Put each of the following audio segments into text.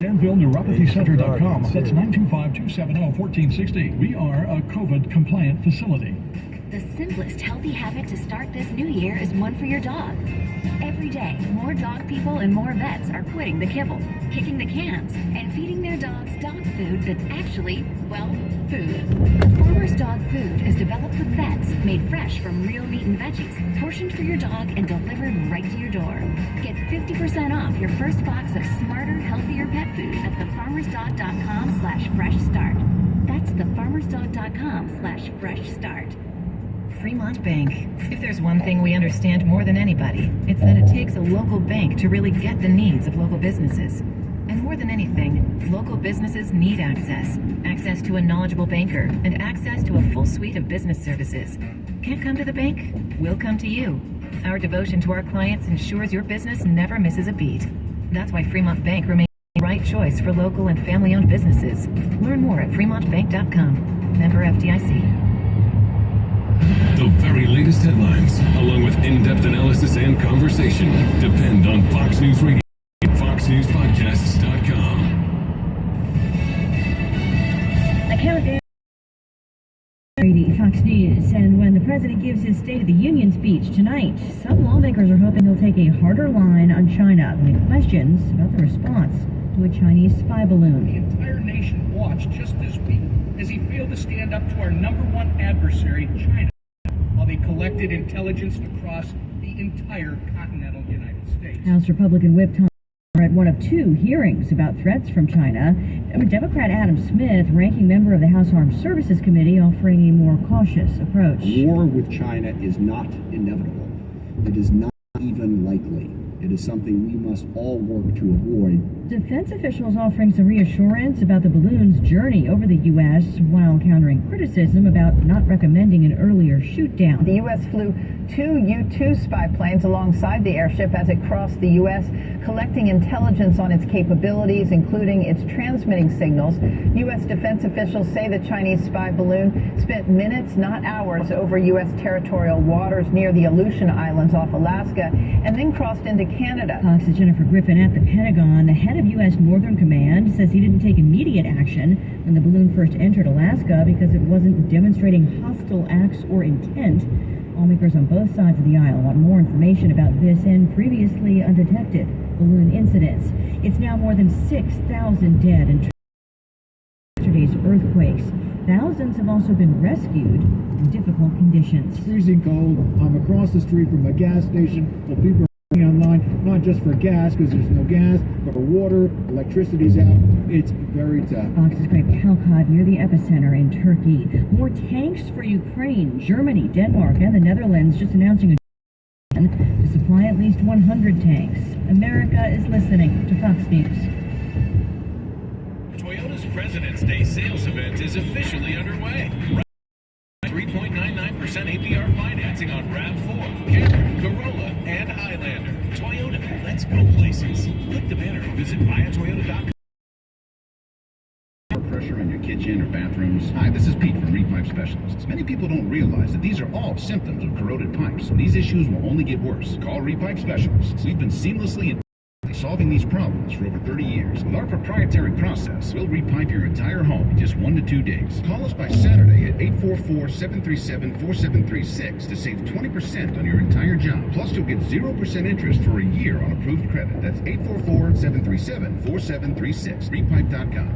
DanvilleNeuropathyCenter.com. That's 925-270-1460. We are a COVID-compliant facility. The simplest healthy habit to start this new year is one for your dog. Every day, more dog people and more vets are quitting the kibble, kicking the cans, and feeding their dogs dog food that's actually, well, food. The Farmer's Dog Food is developed with vets, made fresh from real meat and veggies, portioned for your dog and delivered right to your door. Get 50% off your first box of smarter, healthier pet food at thefarmersdog.com/fresh start. That's thefarmersdog.com/fresh start. Fremont Bank. If there's one thing we understand more than anybody, it's that it takes a local bank to really get the needs of local businesses. And more than anything, local businesses need access. Access to a knowledgeable banker and access to a full suite of business services. Can't come to the bank? We'll come to you. Our devotion to our clients ensures your business never misses a beat. That's why Fremont Bank remains the right choice for local and family-owned businesses. Learn more at fremontbank.com. Member FDIC. The very latest headlines, along with in-depth analysis and conversation, depend on Fox News Radio and FoxNewsPodcasts.com. I count Fox News, and when the president gives his State of the Union speech tonight, some lawmakers are hoping he'll take a harder line on China, with questions about the response to a Chinese spy balloon. The entire nation watched just this week as he failed to stand up to our #1 adversary, China, while they collected intelligence across the entire continental United States. House Republican Whip Tom are at one of 2 hearings about threats from China. Democrat Adam Smith, ranking member of the House Armed Services Committee, offering a more cautious approach. War with China is not inevitable. It is not even likely. It is something we must all work to avoid. Defense officials offering some reassurance about the balloon's journey over the U.S. while countering criticism about not recommending an earlier shoot down. The U.S. flew 2 U-2 spy planes alongside the airship as it crossed the U.S., collecting intelligence on its capabilities, including its transmitting signals. U.S. defense officials say the Chinese spy balloon spent minutes, not hours, over U.S. territorial waters near the Aleutian Islands off Alaska, and then crossed into Canada. Fox's Jennifer Griffin at the Pentagon. The head of U.S. Northern Command says he didn't take immediate action when the balloon first entered Alaska because it wasn't demonstrating hostile acts or intent. Lawmakers on both sides of the aisle want more information about this and previously undetected balloon incidents. It's now more than 6,000 dead in yesterday's earthquakes. Thousands have also been rescued in difficult conditions. Freezing cold. I'm across the street from a gas station. Well, people are online, not just for gas, because there's no gas, but for water, electricity's out. It's very tough. Fox's Greg Palkot near the epicenter in Turkey. More tanks for Ukraine. Germany, Denmark, and the Netherlands just announcing a plan to supply at least 100 tanks. America is listening to Fox News. Toyota's President's Day sales event is officially underway. 3.99% APR financing on RAV4, Camry, Corolla, and Highlander. Toyota, let's go places. Click the banner and visit buyatoyota.com. Pressure in your kitchen or bathrooms. Hi, this is Pete from Repipe Specialists. Many people don't realize that these are all symptoms of corroded pipes. These issues will only get worse. Call Repipe Specialists. We've been seamlessly and solving these problems for over 30 years. With our proprietary process, we'll repipe your entire home in just 1 to 2 days. Call us by Saturday at 844-737-4736 to save 20% on your entire job. Plus, you'll get 0% interest for a year on approved credit. That's 844-737-4736. Repipe.com.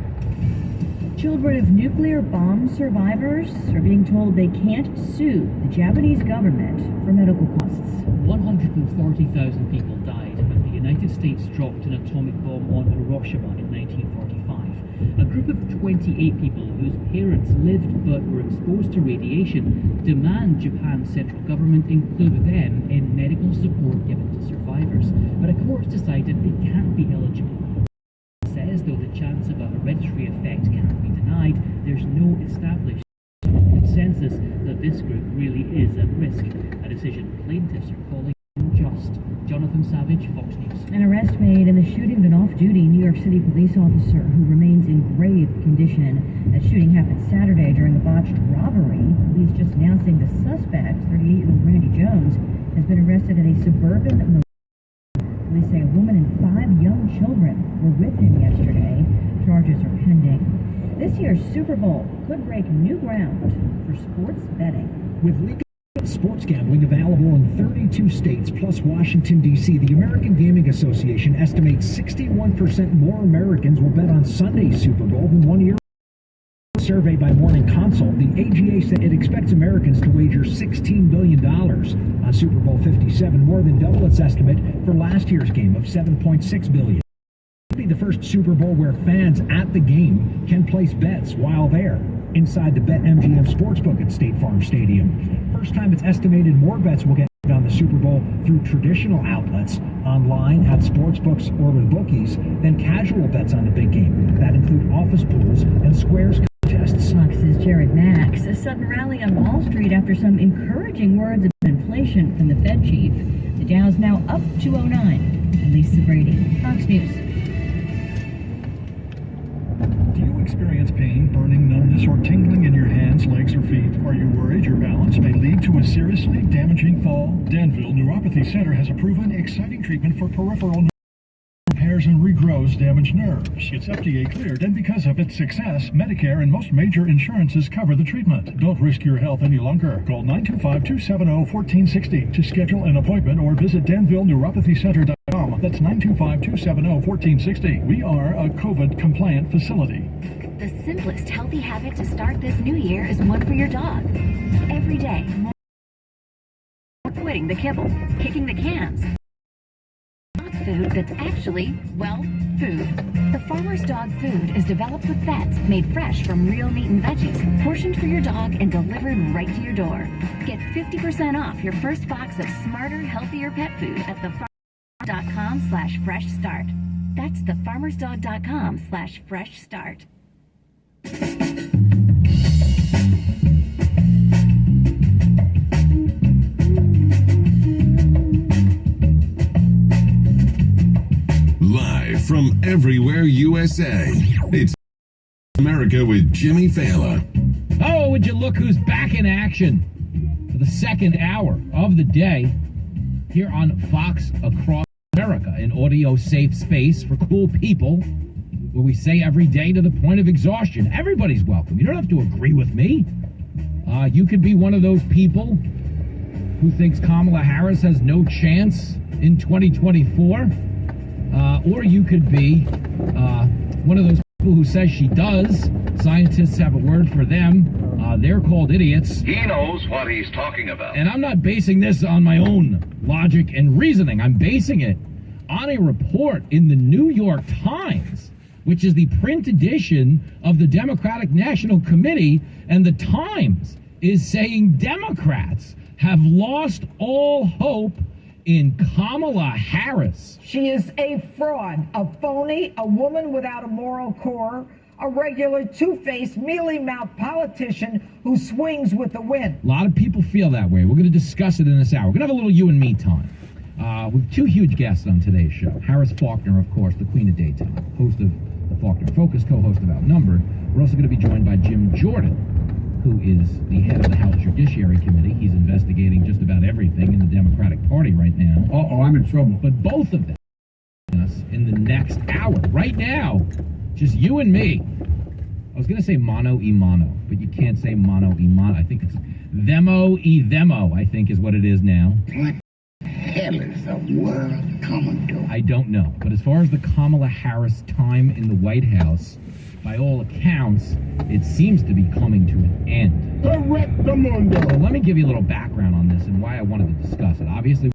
Children of nuclear bomb survivors are being told they can't sue the Japanese government for medical costs. 140,000 people died when the United States dropped an atomic bomb on Hiroshima in 1945. A group of 28 people whose parents lived but were exposed to radiation demand Japan's central government include them in medical support given to survivors. But a court decided they can't be eligible. Says though the chance of a hereditary effect can't be denied, there's no established consensus that this group really is at risk, a decision plaintiffs are calling unjust. Jonathan Savage, Fox News. An arrest made in the shooting of an off-duty New York City police officer who remains in grave condition. That shooting happened Saturday during a botched robbery. Police just announcing the suspect, 38-year-old Randy Jones, has been arrested at a suburban. Police say a woman and 5 young children were with him yesterday. This year's Super Bowl could break new ground for sports betting. With legal sports gambling available in 32 states plus Washington, D.C., the American Gaming Association estimates 61% more Americans will bet on Sunday's Super Bowl than 1 year. Survey by Morning Consult, the AGA said it expects Americans to wager $16 billion on Super Bowl 57, more than double its estimate for last year's game of $7.6 billion. It will be the first Super Bowl where fans at the game can place bets while there inside the BetMGM Sportsbook at State Farm Stadium. First time it's estimated more bets will get on the Super Bowl through traditional outlets, online, at sportsbooks, or with bookies, than casual bets on the big game. That include office pools and squares contests. Fox's Jared Max. A sudden rally on Wall Street after some encouraging words about inflation from the Fed chief. The Dow's now up 209. Lisa Brady, Fox News. Do you experience pain, burning, numbness, or tingling in your hands, legs, or feet? Are you worried your balance may lead to a seriously damaging fall? Danville Neuropathy Center has a proven, exciting treatment for peripheral repairs and regrows damaged nerves. It's FDA cleared, and because of its success, Medicare and most major insurances cover the treatment. Don't risk your health any longer. Call 925-270-1460 to schedule an appointment or visit DanvilleNeuropathyCenter.com. That's 925-270-1460. We are a COVID-compliant facility. The simplest healthy habit to start this new year is one for your dog. Every day, more quitting the kibble, kicking the cans. Food that's actually, well, food. The Farmer's Dog food is developed with vets, made fresh from real meat and veggies, portioned for your dog and delivered right to your door. Get 50% off your first box of smarter, healthier pet food at thefarmersdog.com/fresh start. That's thefarmersdog.com/fresh start. Live from everywhere USA, it's America with Jimmy Fallon. Oh, would you look who's back in action for the second hour of the day here on Fox Across America, an audio-safe space for cool people where we say every day to the point of exhaustion. Everybody's welcome. You don't have to agree with me. You could be one of those people who thinks Kamala Harris has no chance in 2024. Or you could be one of those people who says she does. Scientists have a word for them. They're called idiots. He knows what he's talking about. And I'm not basing this on my own logic and reasoning. I'm basing it on a report in the New York Times, which is the print edition of the Democratic National Committee. And the Times is saying Democrats have lost all hope in Kamala Harris. She is a fraud, a phony, a woman without a moral core, a regular two-faced, mealy-mouthed politician who swings with the wind. A lot of people feel that way. We're going to discuss it in this hour. We're going to have a little you and me time. We have two huge guests on today's show. Harris Faulkner, of course, the queen of daytime, host of the Faulkner Focus, co-host of Outnumbered. We're also going to be joined by Jim Jordan, who is the head of the House Judiciary Committee. He's investigating just about everything in the Democratic Party right now. Uh-oh, I'm in trouble. But both of them us in the next hour. Right now, just you and me. I was going to say mono e mono, but you can't say mono e mono. I think it's themo e themo, I think is what it is now. What the hell is the world coming to? I don't know. But as far as the Kamala Harris time in the White House, by all accounts, it seems to be coming to an end. Correctamundo. So let me give you a little background on this and why I wanted to discuss it. Obviously,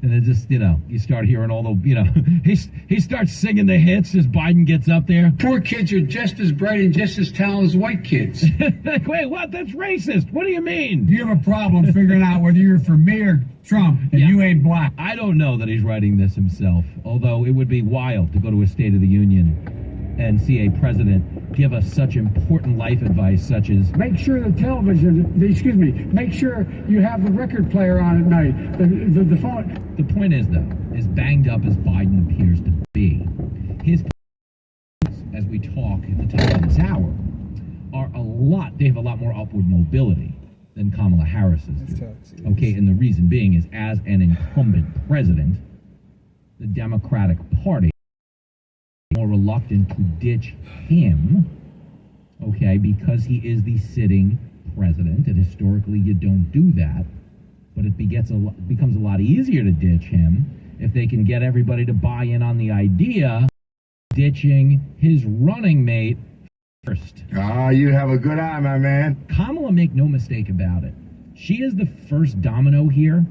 and then just, you start hearing all the, he starts singing the hits as Biden gets up there. Poor kids are just as bright and just as talented as white kids. Wait, what? That's racist. What do you mean? You have a problem figuring out whether you're for me or Trump, and you ain't black. I don't know that he's writing this himself, although it would be wild to go to a State of the Union and see a president give us such important life advice, such as make sure the make sure you have the record player on at night, the phone. The point is, though, as banged up as Biden appears to be, his as we talk at the top of this hour, they have a lot more upward mobility than Kamala Harris's do. Okay, and the reason being is, as an incumbent president, the Democratic Party is more reluctant to ditch him, okay, because he is the sitting president, and historically you don't do that, but it becomes a lot easier to ditch him if they can get everybody to buy in on the idea of ditching his running mate first. Ah, you have a good eye, my man. Kamala, make no mistake about it, she is the first domino here,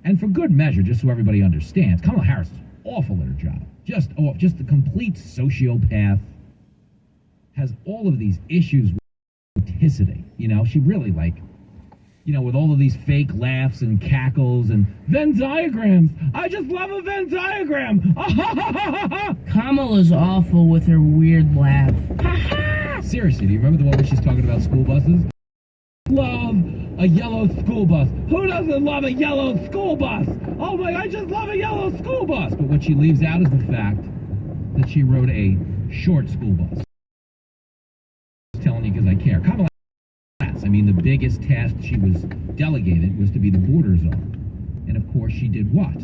and for good measure, just so everybody understands, Kamala Harris is awful at her job. Just a complete sociopath, has all of these issues with authenticity. You know, she really, like, you know, with all of these fake laughs and cackles and Venn diagrams. I just love a Venn diagram. Kamala's awful with her weird laugh. Seriously, do you remember the one where she's talking about school buses? Love a yellow school bus. Who doesn't love a yellow school bus? Oh my, I just love a yellow school bus. But what she leaves out is the fact that she rode a short school bus. I'm telling you because I care. Kamala, I mean, the biggest task she was delegated was to be the border czar. And of course, she did what?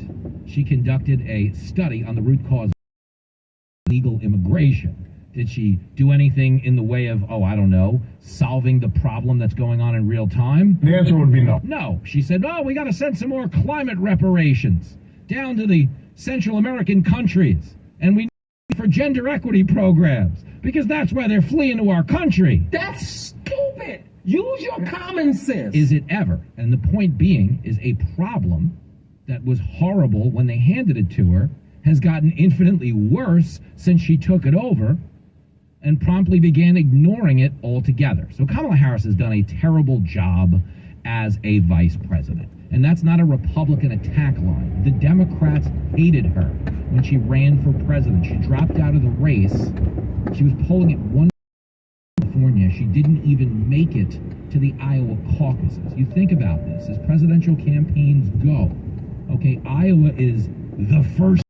She conducted a study on the root cause of illegal immigration. Did she do anything in the way of, oh, I don't know, solving the problem that's going on in real time? The answer would be no. No. She said, oh, we got to send some more climate reparations down to the Central American countries. And we need for gender equity programs, because that's why they're fleeing to our country. That's stupid. Use your common sense. Is it ever? And the point being is a problem that was horrible when they handed it to her has gotten infinitely worse since she took it over and promptly began ignoring it altogether. So Kamala Harris has done a terrible job as a vice president. And that's not a Republican attack line. The Democrats hated her when she ran for president. She dropped out of the race. She was polling at one California. She didn't even make it to the Iowa caucuses. You think about this as presidential campaigns go. Okay, Iowa is the first.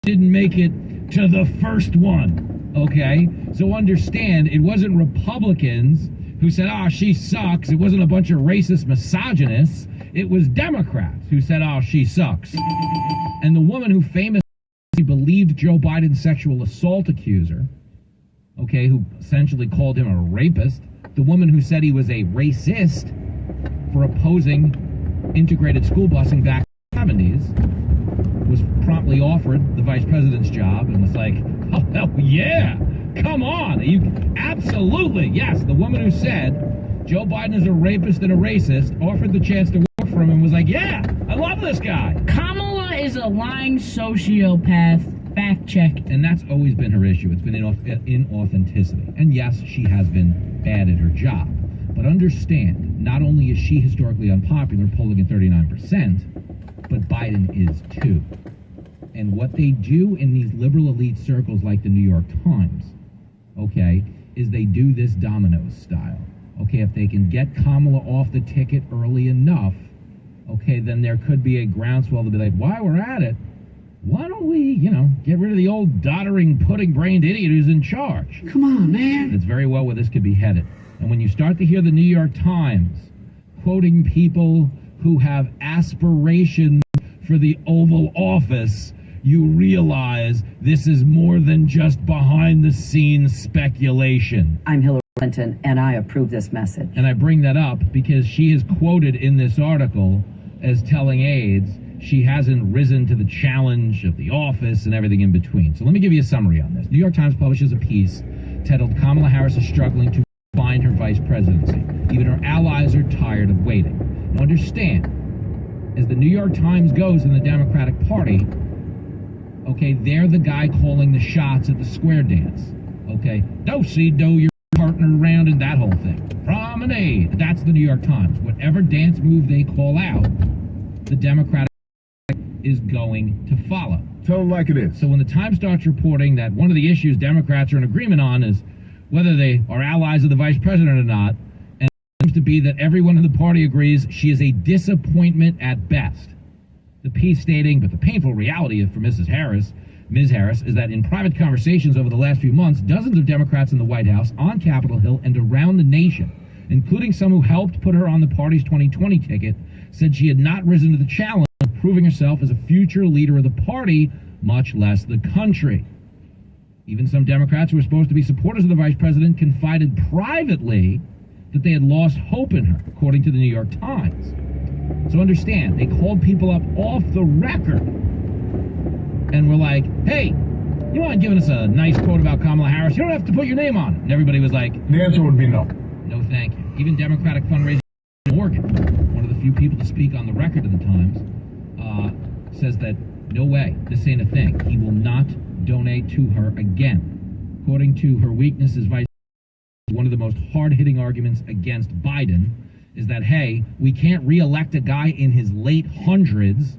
Didn't make it to the first one. Okay, so understand, it wasn't Republicans who said, oh, she sucks. It wasn't a bunch of racist misogynists. It was Democrats who said, oh, she sucks. And the woman who famously believed Joe Biden's sexual assault accuser, okay, who essentially called him a rapist, the woman who said he was a racist for opposing integrated school busing back in the 70s, was promptly offered the vice president's job and was like, oh, hell yeah, come on. Absolutely, yes. The woman who said Joe Biden is a rapist and a racist offered the chance to work for him and was like, yeah, I love this guy. Kamala is a lying sociopath. Fact check. And that's always been her issue. It's been inauthenticity. And yes, she has been bad at her job. But understand, not only is she historically unpopular, polling at 39%, but Biden is too. And what they do in these liberal elite circles like the New York Times, okay, is they do this domino style. Okay, if they can get Kamala off the ticket early enough, okay, then there could be a groundswell to be like, while we're at it, why don't we, get rid of the old doddering, pudding-brained idiot who's in charge? Come on, man. That's very well where this could be headed. And when you start to hear the New York Times quoting people who have aspirations for the Oval Office, you realize this is more than just behind-the-scenes speculation. I'm Hillary Clinton, and I approve this message. And I bring that up because she is quoted in this article as telling aides she hasn't risen to the challenge of the office and everything in between. So let me give you a summary on this. New York Times publishes a piece titled, Kamala Harris is struggling to find her vice presidency. Even her allies are tired of waiting. Now understand, as the New York Times goes in the Democratic Party, okay, they're the guy calling the shots at the square dance. Okay, do-see-do your partner around and that whole thing. Promenade. That's the New York Times. Whatever dance move they call out, the Democratic is going to follow. Tell them like it is. So when the Times starts reporting that one of the issues Democrats are in agreement on is whether they are allies of the vice president or not, and it seems to be that everyone in the party agrees she is a disappointment at best. The piece stating, but the painful reality for Mrs. Harris Ms. Harris, is that in private conversations over the last few months, dozens of Democrats in the White House, on Capitol Hill, and around the nation, including some who helped put her on the party's 2020 ticket, said she had not risen to the challenge of proving herself as a future leader of the party, much less the country. Even some Democrats who were supposed to be supporters of the vice president confided privately that they had lost hope in her, according to the New York Times. So understand, they called people up off the record and were like, hey, you mind giving us a nice quote about Kamala Harris? You don't have to put your name on it. And everybody was like, The answer would be no. no thank you. Even Democratic fundraiser Morgan, one of the few people to speak on the record of the Times, says that no way, this ain't a thing. He will not donate to her again. According to her weakness as vice president, one of the most hard-hitting arguments against Biden is that, hey, we can't re-elect a guy in his late hundreds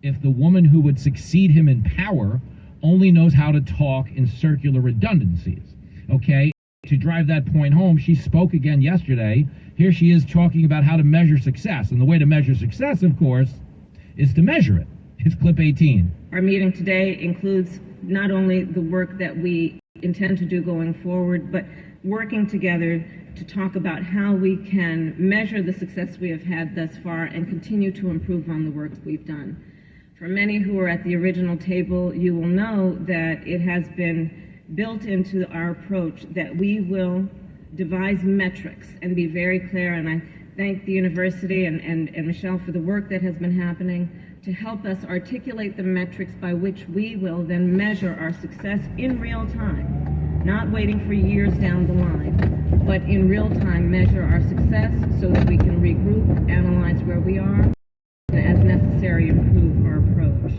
if the woman who would succeed him in power only knows how to talk in circular redundancies. Okay? To drive that point home, she spoke again yesterday. Here she is talking about how to measure success. And the way to measure success, of course, is to measure it. It's clip 18. Our meeting today includes not only the work that we intend to do going forward, but working together to talk about how we can measure the success we have had thus far and continue to improve on the work we've done. For many who are at the original table, you will know that it has been built into our approach that we will devise metrics and be very clear, and I thank the university and Michelle for the work that has been happening to help us articulate the metrics by which we will then measure our success in real time, not waiting for years down the line, but in real time measure our success so that we can regroup, analyze where we are, and as necessary improve our approach.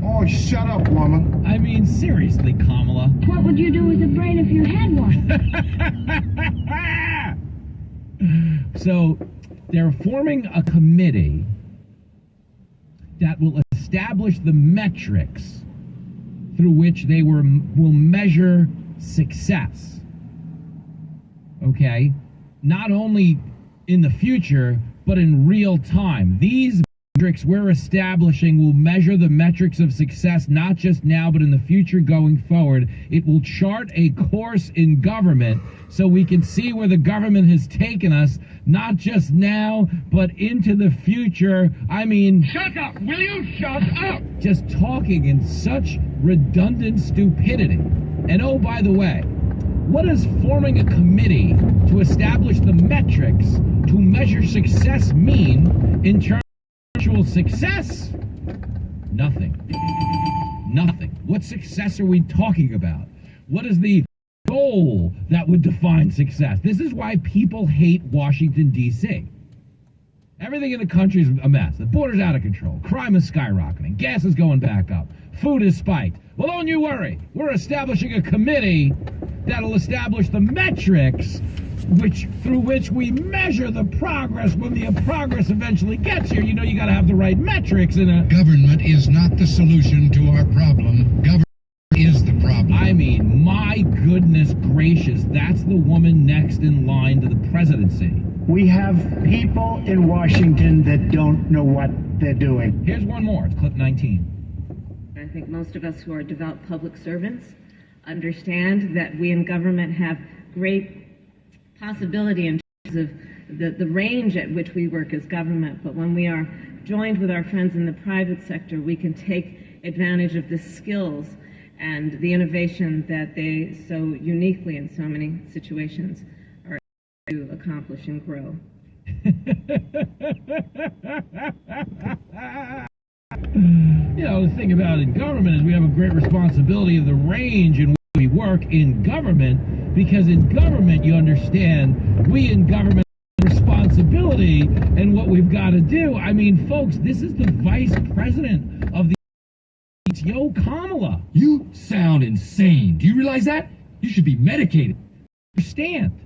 Oh, shut up, woman. I mean, seriously, Kamala. What would you do with a brain if you had one? So they're forming a committee that will establish the metrics through which they will measure success. Okay? Not only in the future, but in real time. These metrics we're establishing will measure the metrics of success not just now, but in the future going forward. It will chart a course in government so we can see where the government has taken us, not just now, but into the future. I mean... Shut up! Will you shut up? Just talking in such redundant stupidity. And oh, by the way, what does forming a committee to establish the metrics to measure success mean in terms of actual success? Nothing. Nothing. What success are we talking about? What is the goal that would define success? This is why people hate Washington, D.C. Everything in the country is a mess. The border's out of control. Crime is skyrocketing. Gas is going back up. Food is spiked. Well, don't you worry. We're establishing a committee that'll establish the metrics through which we measure the progress when the progress eventually gets here. You know, you got to have the right metrics in a... Government is not the solution to our problem. Government is the problem. I mean, my goodness gracious, that's the woman next in line to the presidency. We have people in Washington that don't know what they're doing. Here's one more. It's clip 19. I think most of us who are devout public servants understand that we in government have great possibility in terms of the range at which we work as government, but when we are joined with our friends in the private sector, we can take advantage of the skills and the innovation that they so uniquely in so many situations are able to accomplish and grow. You know, the thing about in government is we have a great responsibility of the range in which we work in government, because in government, you understand, we in government have responsibility and what we've got to do. I mean, folks, this is the vice president of the Yo, Kamala. You sound insane. Do you realize that? You should be medicated. Understand,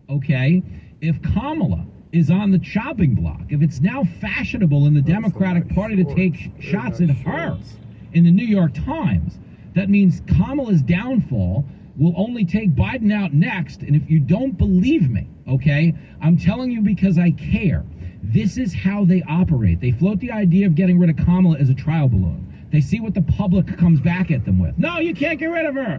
okay? If Kamala is on the chopping block, if it's now fashionable in the Democratic Party to take shots at her in the New York Times, that means Kamala's downfall will only take Biden out next. And if you don't believe me, okay, I'm telling you because I care. This is how they operate. They float the idea of getting rid of Kamala as a trial balloon. They see what the public comes back at them with. No, you can't get rid of her.